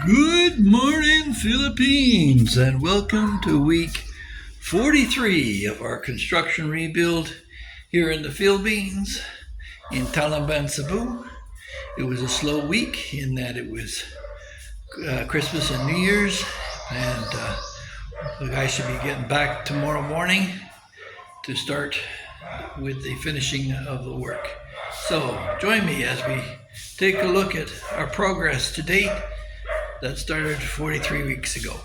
Good morning, Philippines, and welcome to week 43 of our construction rebuild here in the Philippines in Talamban, Cebu. It was a slow week in that it was Christmas and New Year's, and the guys should be getting back tomorrow morning to start with the finishing of the work. So join me as we take a look at our progress to date that started 43 weeks ago.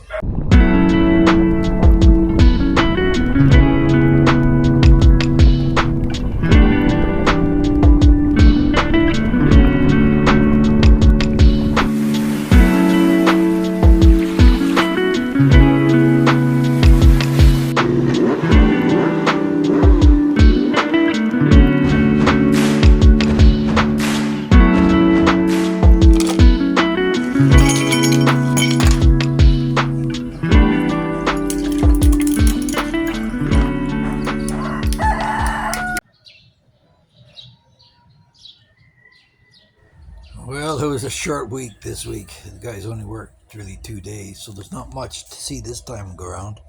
Well, it was a short week this week. The guys only worked really 2 days, so there's not much to see this time around.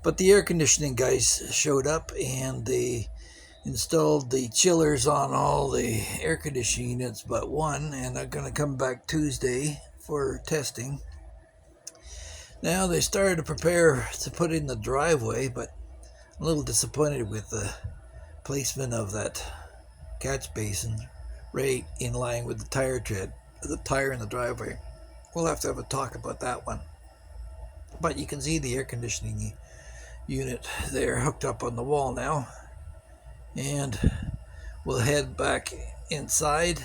But the air conditioning guys showed up and they installed the chillers on all the air conditioning units but one, and they're going to come back Tuesday for testing. Now they started to prepare to put in the driveway, but I'm a little disappointed with the placement of that catch basin right in line with the tire in the driveway. We'll have to have a talk about that one. But you can see the air conditioning unit there hooked up on the wall now. And we'll head back inside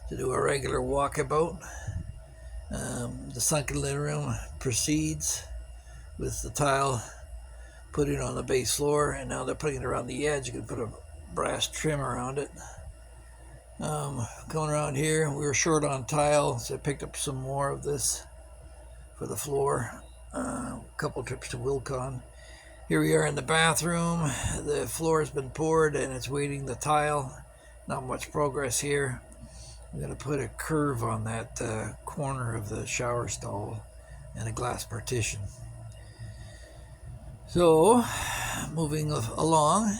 to do a regular walkabout. The sunken living room proceeds with the tile put in on the base floor, and now they're putting it around the edge. You can put a brass trim around it. Going around here, we were short on tile, so I picked up some more of this for the floor. A couple trips to Wilcon. Here we are in the bathroom. The floor has been poured and it's waiting the tile. Not much progress here. I'm going to put a curve on that corner of the shower stall and a glass partition. So, moving along.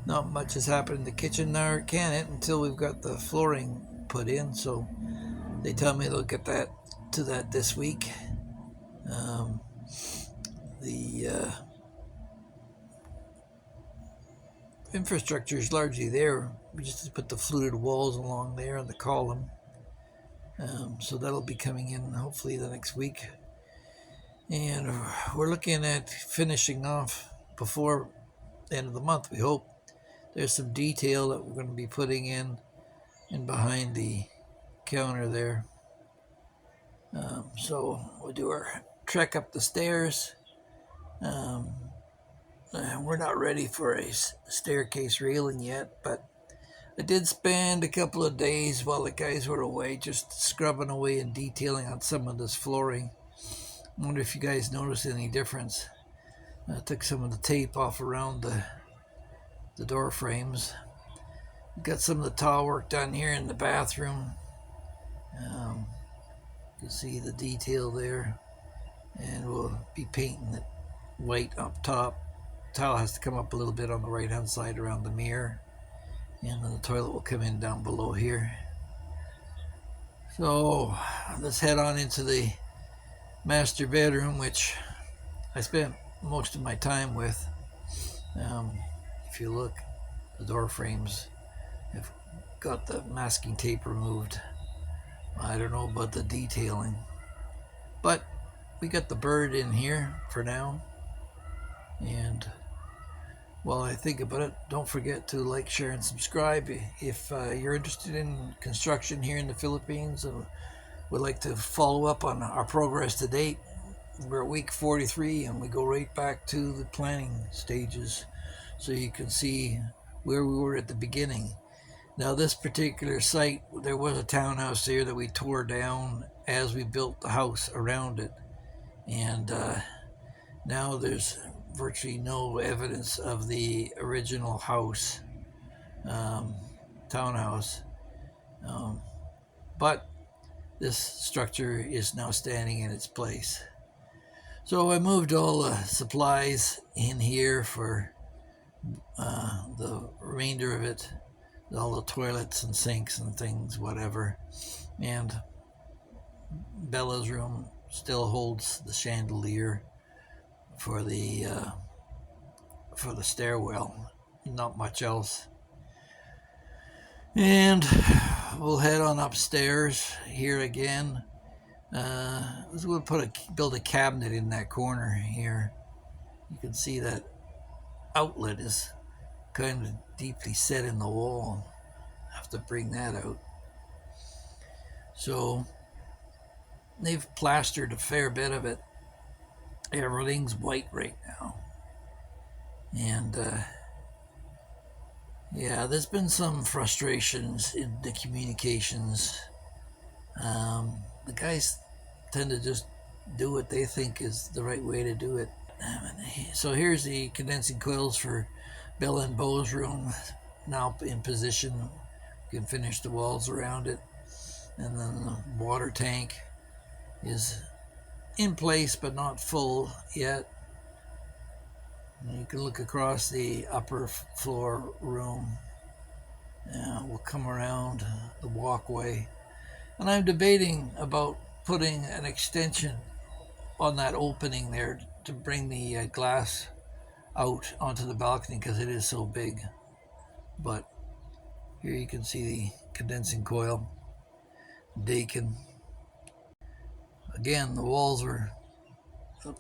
Not much has happened in the kitchen, nor can it, until we've got the flooring put in. So they tell me they'll get to that this week. The infrastructure is largely there. We just put the fluted walls along there and the column. So that'll be coming in hopefully the next week. And we're looking at finishing off before the end of the month, we hope. There's some detail that we're going to be putting in behind the counter there. So we'll do our trek up the stairs. We're not ready for a staircase railing yet, but I did spend a couple of days while the guys were away just scrubbing away and detailing on some of this flooring. I wonder if you guys noticed any difference. I took some of the tape off around the door frames. Got some of the tile work done here in the bathroom. You can see the detail there, and we'll be painting it white up top. Tile has to come up a little bit on the right hand side around the mirror, and then the toilet will come in down below here. So let's head on into the master bedroom, which I spent most of my time with. If you look, the door frames have got the masking tape removed. I don't know about the detailing, but we got the bird in here for now. And while I think about it, don't forget to like, share, and subscribe if you're interested in construction here in the Philippines and would like to follow up on our progress to date. We're at week 43 and we go right back to the planning stages, so you can see where we were at the beginning. Now this particular site, there was a townhouse there that we tore down as we built the house around it, and now there's virtually no evidence of the original house, townhouse, but this structure is now standing in its place. So I moved all the supplies in here for the remainder of it, all the toilets and sinks and things, whatever. And Bella's room still holds the chandelier for the stairwell. Not much else. And we'll head on upstairs here again. We'll build a cabinet in that corner here. You can see that outlet is kind of deeply set in the wall. Have to bring that out. So they've plastered a fair bit of it. Everything's white right now. And yeah, there's been some frustrations in the communications. The guys tend to just do what they think is the right way to do it. So here's the condensing coils for Bella and Beau's room, now in position. You can finish the walls around it. And then the water tank is in place but not full yet. And you can look across the upper floor room. We'll come around the walkway. And I'm debating about putting an extension on that opening there to bring the glass out onto the balcony because it is so big. But here you can see the condensing coil, Dakin. Again, the walls were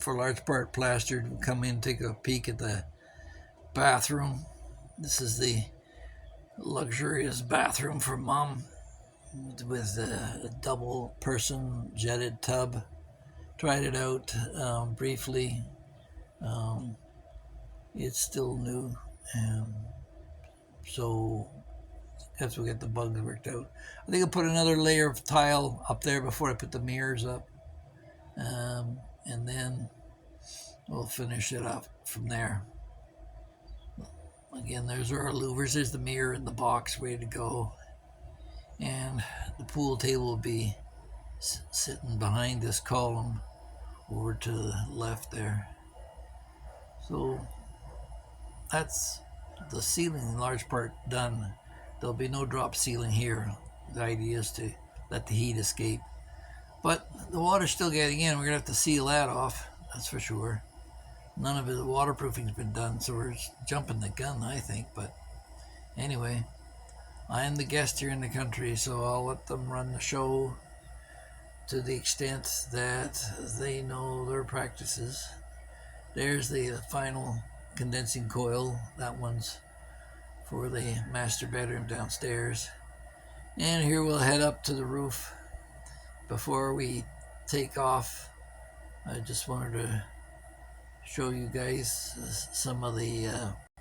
for a large part plastered. We'll come in, take a peek at the bathroom. This is the luxurious bathroom for Mom with a double person jetted tub. Tried it out briefly. It's still new, so that's we'll get the bugs worked out. I think I'll put another layer of tile up there before I put the mirrors up, and then we'll finish it up from there. Again, there's our louvers. There's the mirror in the box ready to go, and the pool table will be sitting behind this column over to the left there. So that's the ceiling in large part done. There'll be no drop ceiling here. The idea is to let the heat escape. But the water's still getting in. We're going to have to seal that off, that's for sure. None of the waterproofing's been done, so we're jumping the gun, I think. But anyway, I am the guest here in the country, so I'll let them run the show to the extent that they know their practices. There's the final condensing coil. That one's for the master bedroom downstairs. And here we'll head up to the roof. Before we take off, I just wanted to show you guys some of the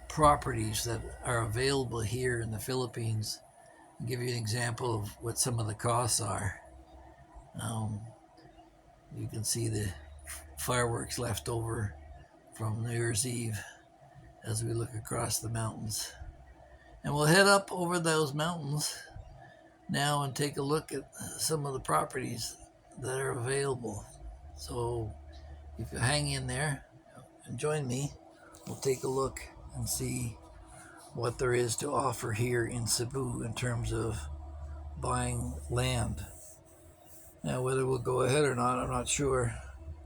properties that are available here in the Philippines and give you an example of what some of the costs are. You can see the fireworks left over from New Year's Eve as we look across the mountains. And we'll head up over those mountains now and take a look at some of the properties that are available. So if you hang in there and join me, we'll take a look and see what there is to offer here in Cebu in terms of buying land. Now, whether we'll go ahead or not, I'm not sure.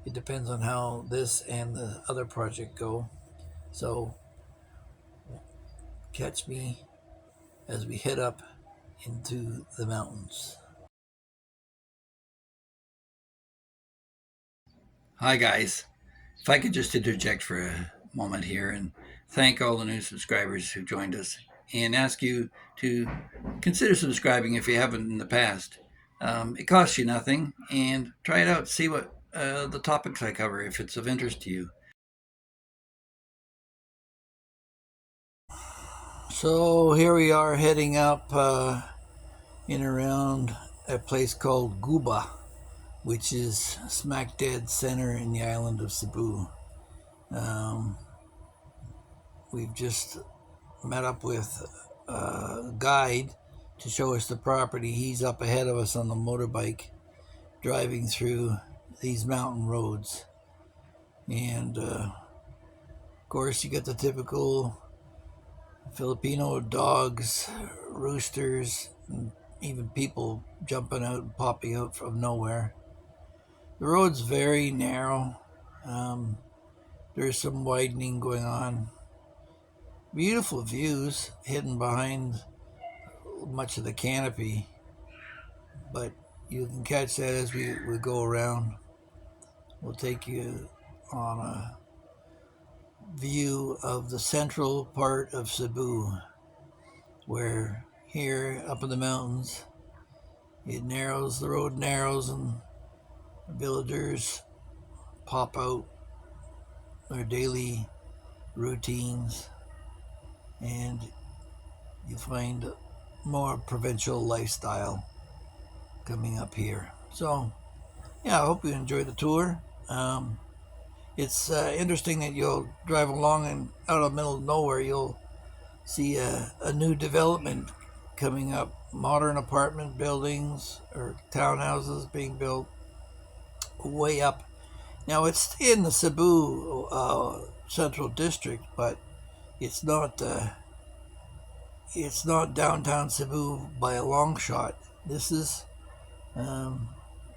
It depends on how this and the other project go. So catch me as we head up into the mountains. Hi guys, if I could just interject for a moment here and thank all the new subscribers who joined us and ask you to consider subscribing if you haven't in the past. It costs you nothing, and try it out, see what the topics I cover, if it's of interest to you. So here we are heading up in around a place called Guba, which is smack dead center in the island of Cebu. We've just met up with a guide to show us the property. He's up ahead of us on the motorbike, driving through these mountain roads. And of course, you get the typical Filipino dogs, roosters, and even people jumping out and popping out from nowhere. The road's very narrow. There's some widening going on. Beautiful views hidden behind much of the canopy, but you can catch that as we go around. We'll take you on a view of the central part of Cebu, where here up in the mountains it narrows, the road narrows, and villagers pop out their daily routines, and you find more provincial lifestyle coming up here. So yeah, I hope you enjoy the tour. It's interesting that you'll drive along and out of the middle of nowhere you'll see a new development coming up, modern apartment buildings or townhouses being built way up. Now it's in the Cebu Central District, but it's not downtown Cebu by a long shot. This is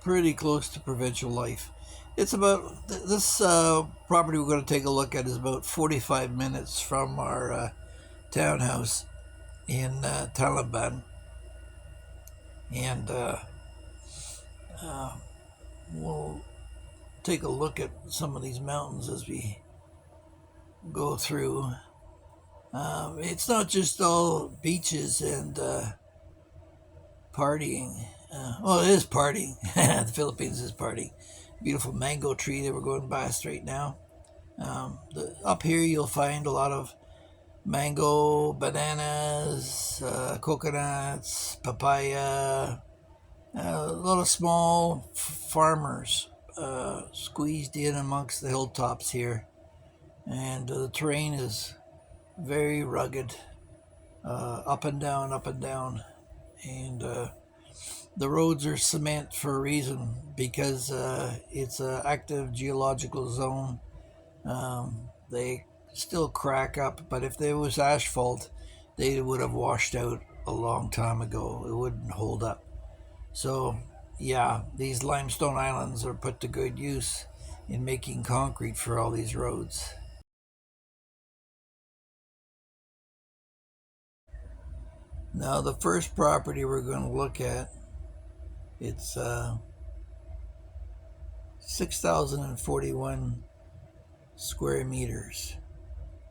pretty close to provincial life. It's about this property we're going to take a look at is about 45 minutes from our townhouse in Taliban, and we'll take a look at some of these mountains as we go through. It's not just all beaches and partying. Well, it is partying. The Philippines is partying. Beautiful mango tree that we're going past right now. Up here you'll find a lot of mango, bananas, coconuts, papaya, a lot of small farmers squeezed in amongst the hilltops here. And the terrain is very rugged, up and down, up and down. And the roads are cement for a reason, because it's an active geological zone. They still crack up, but if there was asphalt, they would have washed out a long time ago. It wouldn't hold up. So yeah, these limestone islands are put to good use in making concrete for all these roads. Now the first property we're going to look at, it's 6,041 square meters.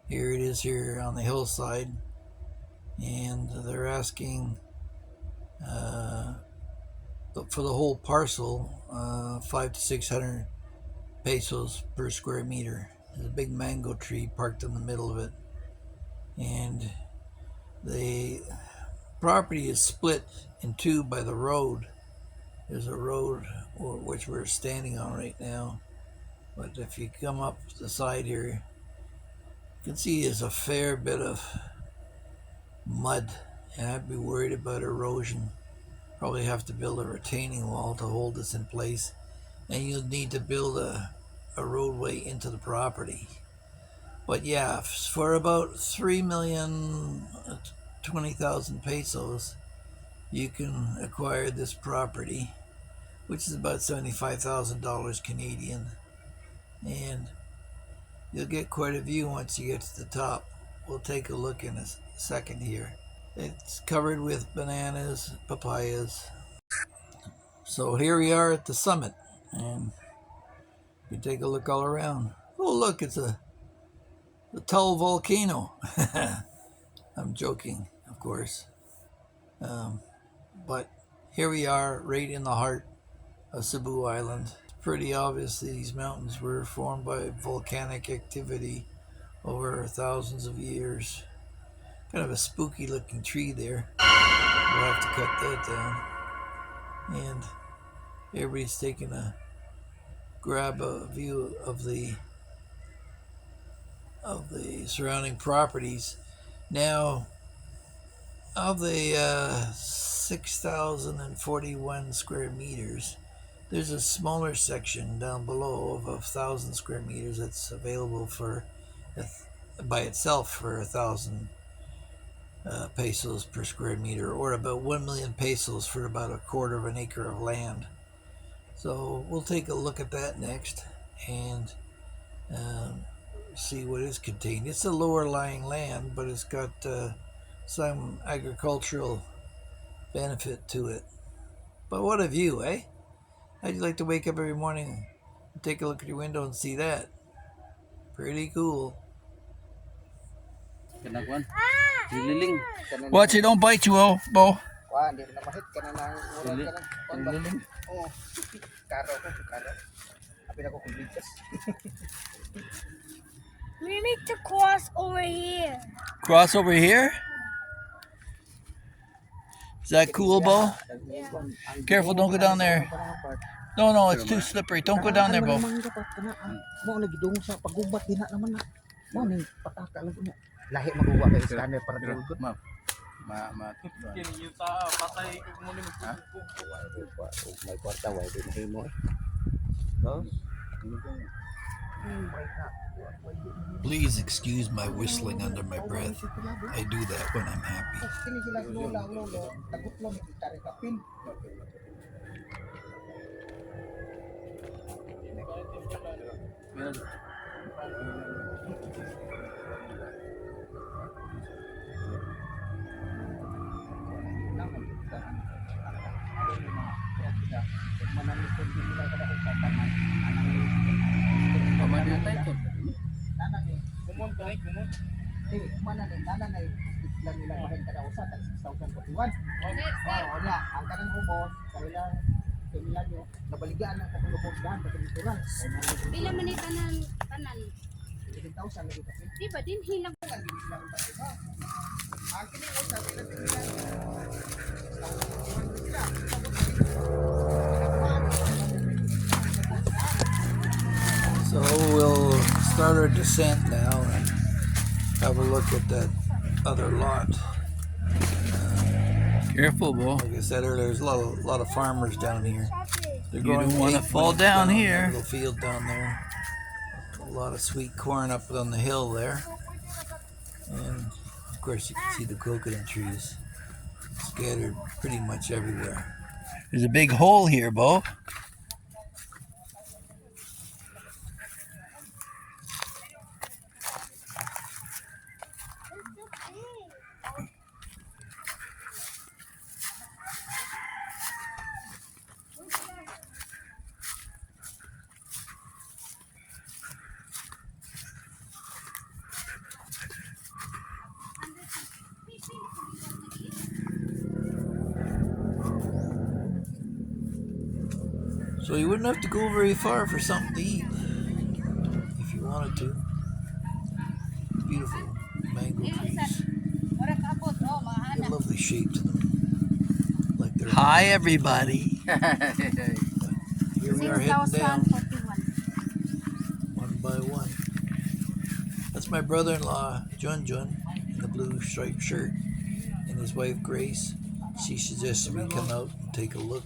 Here it is here on the hillside, and they're asking for the whole parcel 500 to 600 pesos per square meter. There's a big mango tree parked in the middle of it, and the property is split in two by the road. There's a road which we're standing on right now, but if you come up the side here, you can see there's a fair bit of mud, and I'd be worried about erosion. Probably have to build a retaining wall to hold this in place, and you'll need to build a roadway into the property. But yeah, for about 3,020,000 pesos, you can acquire this property, which is about $75,000 Canadian, and you'll get quite a view once you get to the top. We'll take a look in a second here. It's covered with bananas, papayas. So here we are at the summit, and you take a look all around. Oh look, it's the Taal volcano. I'm joking, of course. But here we are right in the heart of Cebu Island. It's pretty obvious these mountains were formed by volcanic activity over thousands of years. Kind of a spooky looking tree there. We'll have to cut that down. And everybody's taking a view of the surrounding properties. Now, of the 6,041 square meters, There's a smaller section down below of 1,000 square meters that's available for by itself for 1,000 pesos per square meter, or about 1 million pesos for about a quarter of an acre of land. So we'll take a look at that next and see what is contained. It's a lower lying land, but it's got some agricultural benefit to it. But what a view, eh? How'd you like to wake up every morning and take a look at your window and see that? Pretty cool. Watch it, don't bite you, Bo. We need to cross over here. Cross over here? Is that cool, Bo? Yeah. Careful, don't go down there. No, it's too slippery. Don't go down there, Bo. Lahi maguwa kay scanner para dulgot. May kwarta way di mahimo. Please excuse my whistling under my breath. I do that when I'm happy. Bila man ni tanan. Di ba din hilang. So we'll start our descent now and have a look at that other lot. Careful, Bo. Like I said earlier, there's a lot of farmers down here. They're going you don't want to fall down here. Little field down there. A lot of sweet corn up on the hill there. And of course you can see the coconut trees scattered pretty much everywhere. There's a big hole here, Bo. So you wouldn't have to go very far for something to eat if you wanted to. Beautiful mango trees. A lovely shape to them. Like they're hi everybody. Here we are heading down one by one. That's my brother-in-law, Jun, in the blue striped shirt, and his wife Grace. She suggested we come out and take a look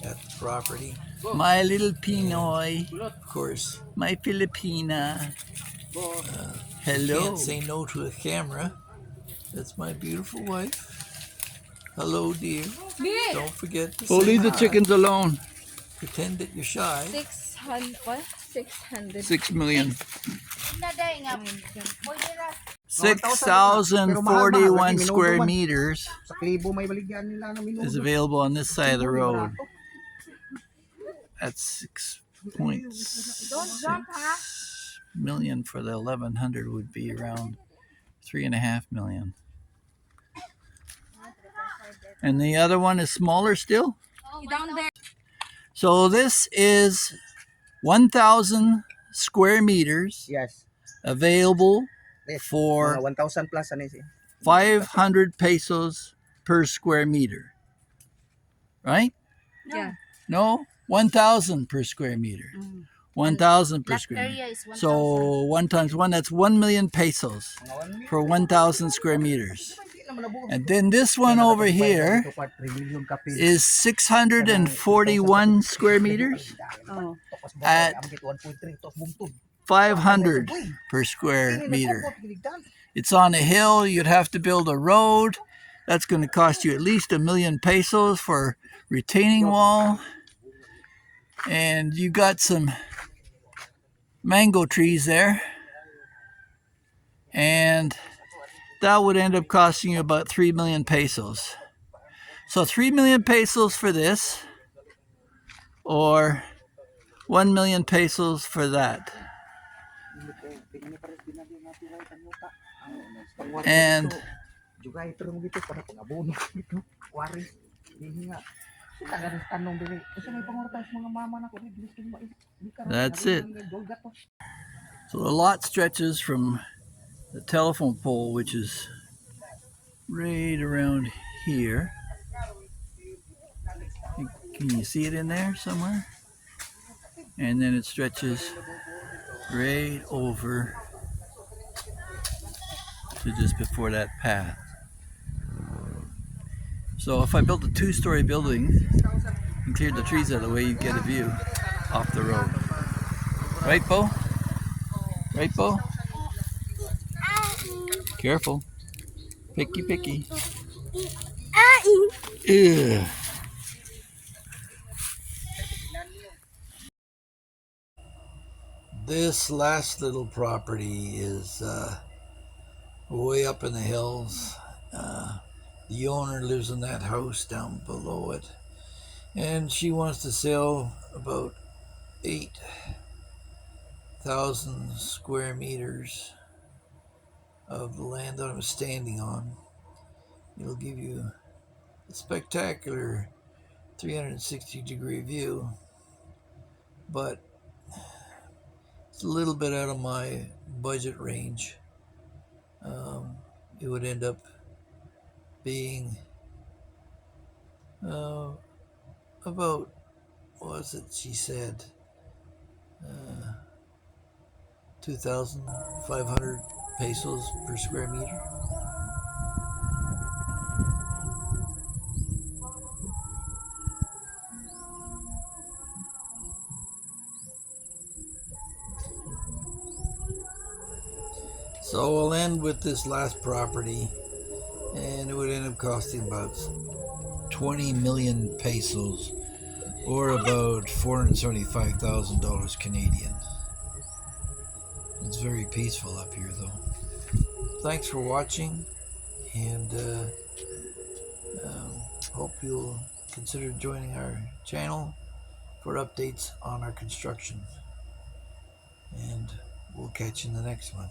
at the property. My little Pinoy, of course, my Filipina. Hello. Can't say no to a camera. That's my beautiful wife. Hello, dear. Don't forget to say leave the hi. chickens alone. Pretend that you're shy. 6 million. 6,041 square meters is available on this side of the road. That's 6.6 million for the 1,100 would be around 3.5 million. And the other one is smaller still. Down there. So this is 1,000 square meters. Yes. Available Yes. for 1,000 plus ano siya. 500 pesos per square meter. Right? Yeah. No? 1,000 per square meter. 1,000 per square meter. So 1 times 1, that's 1 million pesos for 1,000 square meters. And then this one over here is 641 square meters Oh. at 500 per square meter. It's on a hill. You'd have to build a road. That's going to cost you at least $1 million pesos for retaining wall. And you got some mango trees there. And that would end up costing you about 3 million pesos. So 3 million pesos for this, or 1 million pesos for that. And that's it. So the lot stretches from the telephone pole, which is right around here. Can you see it in there somewhere? And then it stretches right over to just before that path. So if I built a 2-story building and cleared the trees out of the way, you'd get a view off the road. Right, Bo? Right, Bo? Careful. Picky, picky. Ew. This last little property is way up in the hills. The owner lives in that house down below it, and she wants to sell about 8,000 square meters of the land that I'm standing on. It'll give you a spectacular 360-degree view, but it's a little bit out of my budget range. It would end up being about, what was it she said, 2,500 pesos per square meter. So I'll end with this last property, and it would end up costing about 20 million pesos, or about $475,000 Canadian. It's very peaceful up here, though. Thanks for watching, and hope you'll consider joining our channel for updates on our construction. And we'll catch you in the next one.